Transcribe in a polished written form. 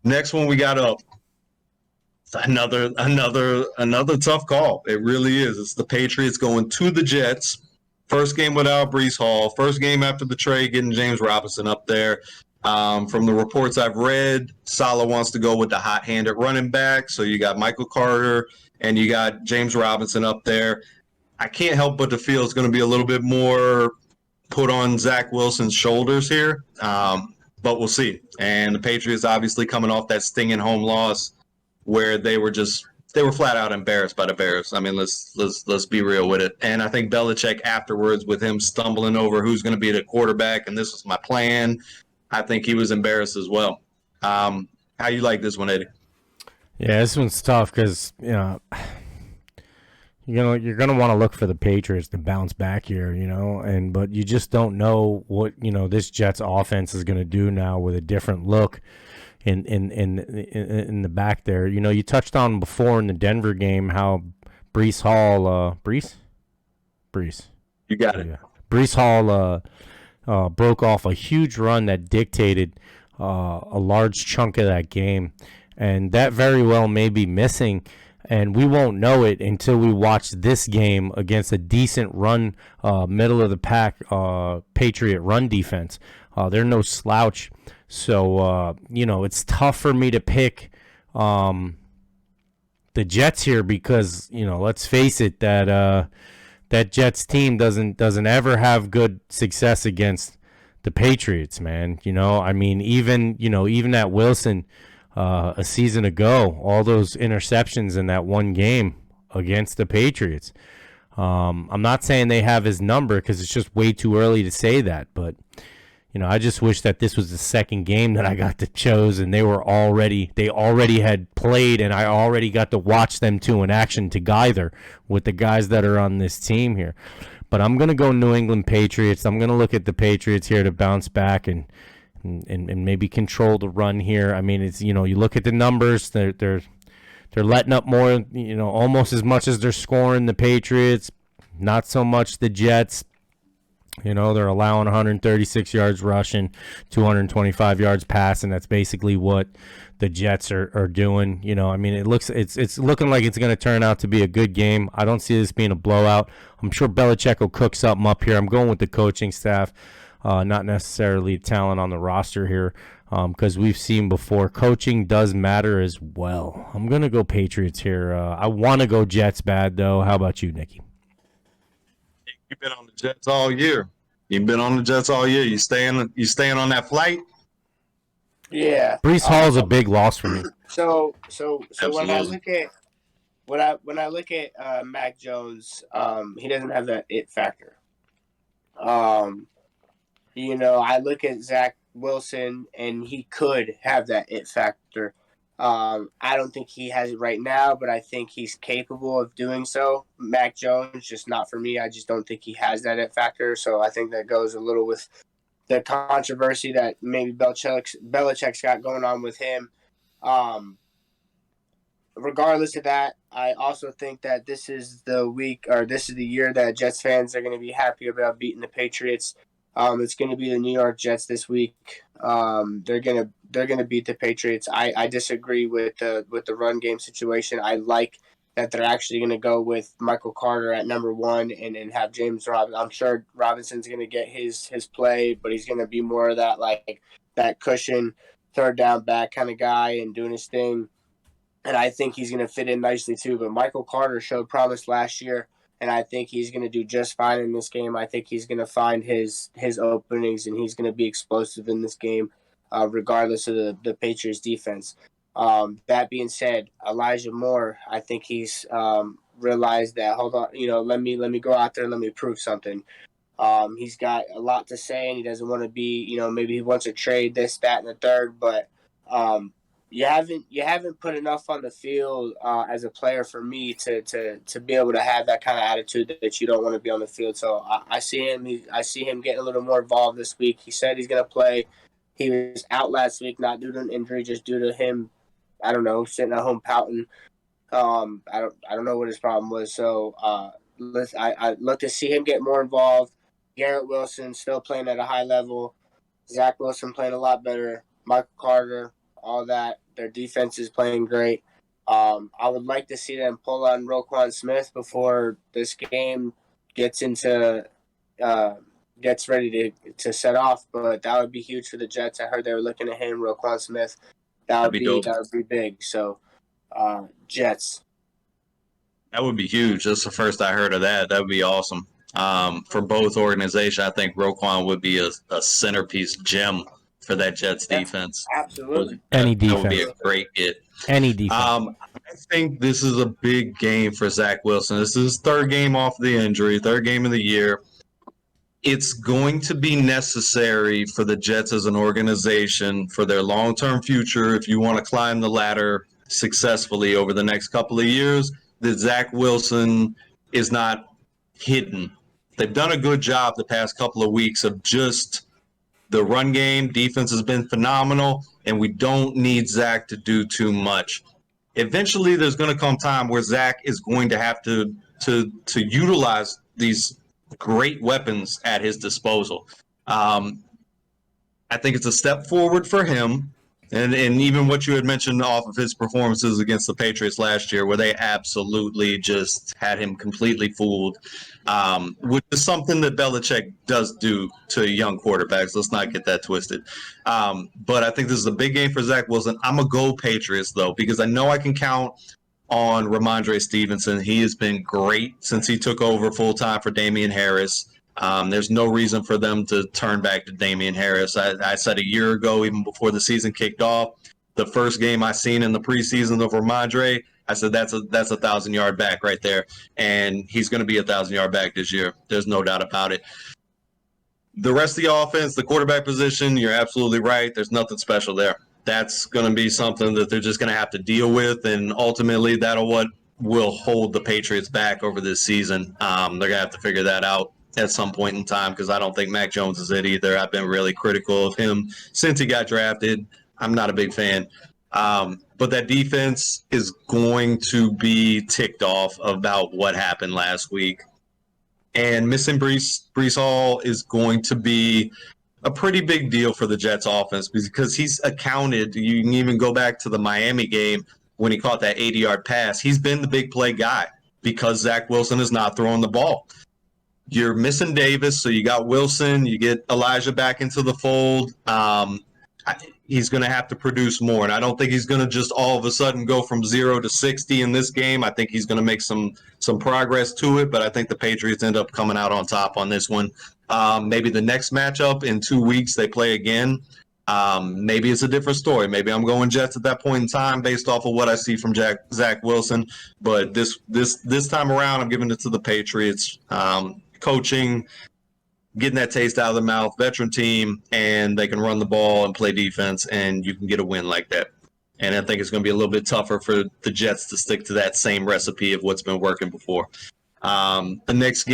Next one we got up. Another tough call. It really is. It's the Patriots going to the Jets. First game without Brees Hall. First game after the trade, getting James Robinson up there. From the reports I've read, Saleh wants to go with the hot-handed running back. So you got Michael Carter and you got James Robinson up there. I can't help but to feel it's going to be a little bit more put on Zac Wilson's shoulders here, but we'll see. And the Patriots obviously coming off that stinging home loss where they were flat out embarrassed by the Bears. I mean, let's be real with it. And I think Belichick afterwards, with him stumbling over who's going to be the quarterback, and this was my plan, I think he was embarrassed as well. How you like this one, Eddie? Yeah, this one's tough because you're gonna want to look for the Patriots to bounce back here, but you just don't know what this Jets offense is gonna do now with a different look in the back there. You touched on before in the Denver game how Brees Hall, Brees, You got it. yeah, Brees Hall broke off a huge run that dictated a large chunk of that game, and that very well may be missing. And we won't know it until we watch this game against a decent run, middle of the pack Patriot run defense. They're no slouch. So, it's tough for me to pick the Jets here because, let's face it, that Jets team doesn't ever have good success against the Patriots, man. I mean, even that Wilson a season ago, all those interceptions in that one game against the Patriots. I'm not saying they have his number because it's just way too early to say that, but I just wish that this was the second game that I got to choose and they already had played and I already got to watch them too in action together with the guys that are on this team here. But I'm going to go New England Patriots. I'm going to look at the Patriots here to bounce back and maybe control the run here. I mean, it's you look at the numbers, they're letting up more, almost as much as they're scoring the Patriots, not so much the Jets. They're allowing 136 yards rushing, 225 yards passing. That's basically what the Jets are doing. I mean, it's looking like it's going to turn out to be a good game. I don't see this being a blowout. I'm sure Belichick will cook something up here. I'm going with the coaching staff. Not necessarily talent on the roster here, because we've seen before coaching does matter as well. I'm going to go Patriots here. I want to go Jets bad, though. How about you, Nikki? You've been on the Jets all year. You've been on the Jets all year. You staying on that flight? Yeah. Brees Hall's a big loss for me. So when I Absolutely. look at Mac Jones, he doesn't have that it factor. I look at Zac Wilson, and he could have that it factor. I don't think he has it right now, but I think he's capable of doing so. Mac Jones, just not for me. I just don't think he has that it factor. So I think that goes a little with the controversy that maybe Belichick's got going on with him. Regardless of that, I also think that this is the year that Jets fans are going to be happy about beating the Patriots. It's going to be the New York Jets this week. They're gonna beat the Patriots. I disagree with the run game situation. I like that they're actually going to go with Michael Carter at number one and have James Robinson. I'm sure Robinson's going to get his play, but he's going to be more of that cushion third down back kind of guy and doing his thing. And I think he's going to fit in nicely too. But Michael Carter showed promise last year, and I think he's going to do just fine in this game. I think he's going to find his openings, and he's going to be explosive in this game, regardless of the Patriots defense. That being said, Elijah Moore, I think he's realized that, hold on, let me go out there and let me prove something. He's got a lot to say, and he doesn't want to be, maybe he wants to trade this, that, and the third, but you haven't put enough on the field as a player for me to be able to have that kind of attitude that you don't want to be on the field. So I see him getting a little more involved this week. He said he's going to play. He was out last week, not due to an injury, just due to him, I don't know, sitting at home pouting. I don't know what his problem was. So I look to see him get more involved. Garrett Wilson still playing at a high level. Zac Wilson playing a lot better. Michael Carter. all that. Their defense is playing great. I would like to see them pull on Roquan Smith before this game gets into gets ready to set off. But that would be huge for the Jets. I heard they were looking at him, Roquan Smith. That'd be dope. That would be big. So Jets. That would be huge. That's the first I heard of that. That would be awesome. For both organizations, I think Roquan would be a centerpiece gem for that Jets defense. Absolutely. Any defense. That would be a great get. Any defense. I think this is a big game for Zac Wilson. This is his third game off the injury, third game of the year. It's going to be necessary for the Jets as an organization for their long-term future, if you want to climb the ladder successfully over the next couple of years, that Zac Wilson is not hidden. They've done a good job the past couple of weeks of just the run game. Defense has been phenomenal, and we don't need Zac to do too much. Eventually, there's going to come time where Zac is going to have to utilize these great weapons at his disposal. I think it's a step forward for him. And even what you had mentioned off of his performances against the Patriots last year, where they absolutely just had him completely fooled, which is something that Belichick does do to young quarterbacks. Let's not get that twisted. But I think this is a big game for Zac Wilson. I'm going to go Patriots, though, because I know I can count on Ramondre Stevenson. He has been great since he took over full-time for Damian Harris. There's no reason for them to turn back to Damian Harris. I said a year ago, even before the season kicked off, the first game I seen in the preseason of Ramondre, I said that's a 1,000-yard back right there, and he's going to be a 1,000-yard back this year. There's no doubt about it. The rest of the offense, the quarterback position, you're absolutely right. There's nothing special there. That's going to be something that they're just going to have to deal with, and ultimately that'll what will hold the Patriots back over this season. They're going to have to figure that out at some point in time, because I don't think Mac Jones is it either. I've been really critical of him since he got drafted. I'm not a big fan. But that defense is going to be ticked off about what happened last week. And missing Breece Hall is going to be a pretty big deal for the Jets offense, because he's accounted. You can even go back to the Miami game when he caught that 80-yard pass. He's been the big play guy because Zac Wilson is not throwing the ball. You're missing Davis, so you got Wilson. You get Elijah back into the fold. He's going to have to produce more, and I don't think he's going to just all of a sudden go from 0 to 60 in this game. I think he's going to make some progress to it, but I think the Patriots end up coming out on top on this one. Maybe the next matchup in 2 weeks they play again. Maybe it's a different story. Maybe I'm going Jets at that point in time based off of what I see from Zac Wilson. But this time around, I'm giving it to the Patriots. Coaching, getting that taste out of the mouth, veteran team, and they can run the ball and play defense, and you can get a win like that. And I think it's going to be a little bit tougher for the Jets to stick to that same recipe of what's been working before. The next game.